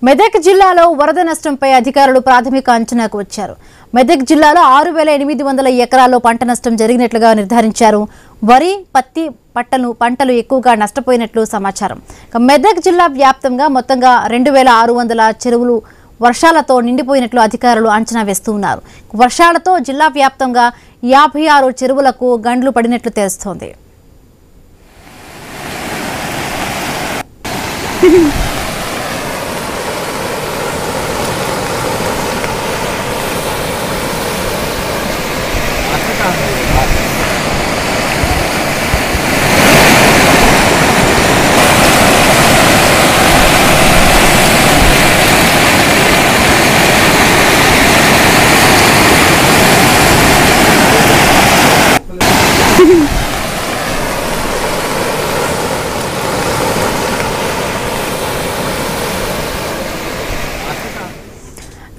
మెదక్ జిల్లాలో వరద నష్టంపై అధికారులు ప్రాథమిక అంచనాకు వచ్చారు. మెదక్ జిల్లాలో 6800 ఎకరాల్లో పంట నష్టం జరిగినట్లుగా నిర్ధారించారు. వరి, పత్తి పంటలు ఎక్కువగా నష్టపోయినట్లు సమాచారం. మెదక్ జిల్లా వ్యాప్తంగా మొత్తంగా 2600 చెరువులు వర్షాలతో నిండిపోయినట్లు అధికారులు అంచనా వేస్తున్నారు. వర్షాలతో జిల్లా వ్యాప్తంగా 56 చెరువులకు గండ్లు పడినట్లు తెలుస్తోంది.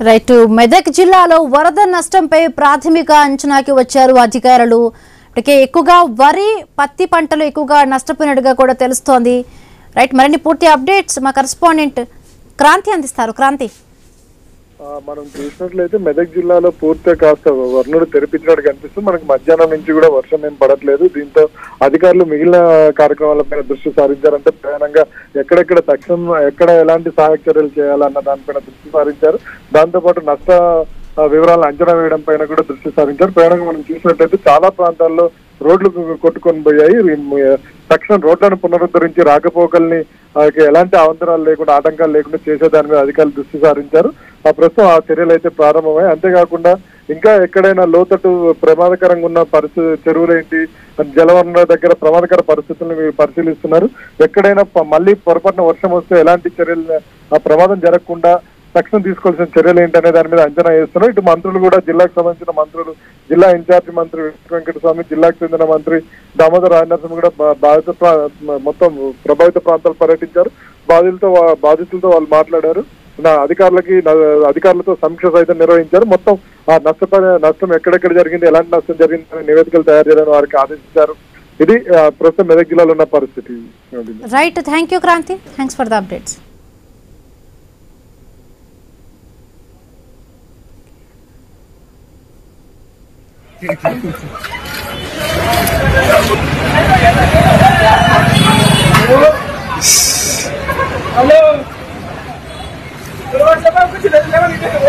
రైట్, మెదక్ జిల్లాలో వరద నష్టంపై ప్రాథమిక అంచనాకి వచ్చారు అధికారులు. ఇప్పటికే ఎక్కువగా వరి, పత్తి పంటలు ఎక్కువగా నష్టపోయినట్టుగా కూడా తెలుస్తోంది. రైట్, మరిన్ని పూర్తి అప్డేట్స్ మా కరెస్పాండెంట్ క్రాంతి అందిస్తారు. క్రాంతి, మనం చూసినట్లయితే మెదక్ జిల్లాలో పూర్తిగా కాస్త వర్ణుడు తెరిపించినట్టు కనిపిస్తుంది. మనకి మధ్యాహ్నం నుంచి కూడా వర్షం ఏం పడట్లేదు. దీంతో అధికారులు మిగిలిన కార్యక్రమాలపైన దృష్టి సారించారంటే ప్రధానంగా ఎక్కడెక్కడ తక్షణం ఎక్కడ ఎలాంటి సహాయక చర్యలు చేయాలన్న దానిపైన దృష్టి సారించారు. దాంతోపాటు నష్ట వివరాలను అంచనా వేయడం పైన కూడా దృష్టి సారించారు. ప్రధానంగా మనం చూసినట్లయితే చాలా ప్రాంతాల్లో రోడ్లు కొట్టుకొని పోయాయి. తక్షణం రోడ్లను పునరుద్ధరించి రాకపోకల్ని ఎలాంటి అవంతరాలు లేకుండా, ఆటంకాలు లేకుండా చేసే దాని మీద అధికారులు దృష్టి సారించారు. ప్రస్తుతం ఆ చర్యలు అయితే ప్రారంభమై, అంతేకాకుండా ఇంకా ఎక్కడైనా లోతట్టు ప్రమాదకరంగా ఉన్న పరిస్థితి చెరువులేంటి, జలవనరుల దగ్గర ప్రమాదకర పరిస్థితులను పరిశీలిస్తున్నారు. ఎక్కడైనా మళ్ళీ పొరపాటున వర్షం వస్తే ఎలాంటి చర్యలు, ఆ ప్రమాదం జరగకుండా తక్షణం తీసుకోవాల్సిన చర్యలు ఏంటనే దాని మీద అంచనా వేస్తున్నారు. ఇటు మంత్రులు కూడా, జిల్లాకు సంబంధించిన మంత్రులు, జిల్లా ఇన్ఛార్జి మంత్రి వెంకటస్వామి, జిల్లాకు చెందిన మంత్రి దామోదర్ రాజనరసింహ కూడా మొత్తం ప్రభావిత ప్రాంతాలు పర్యటించారు. బాధితులతో వాళ్ళు మాట్లాడారు. అధికారులతో సమీక్ష సైతం నిర్వహించారు. మొత్తం ఆ నష్టం ఎక్కడెక్కడ జరిగింది, ఎలాంటి నష్టం జరిగింది అనే నివేదికలు తయారు చేయాలని వారికి ఆదేశించారు. ఇది ప్రస్తుతం మెదక్ జిల్లాలో ఉన్న పరిస్థితి. Right, thank you Kranthi, thanks for the updates. Hello कुछ नहीं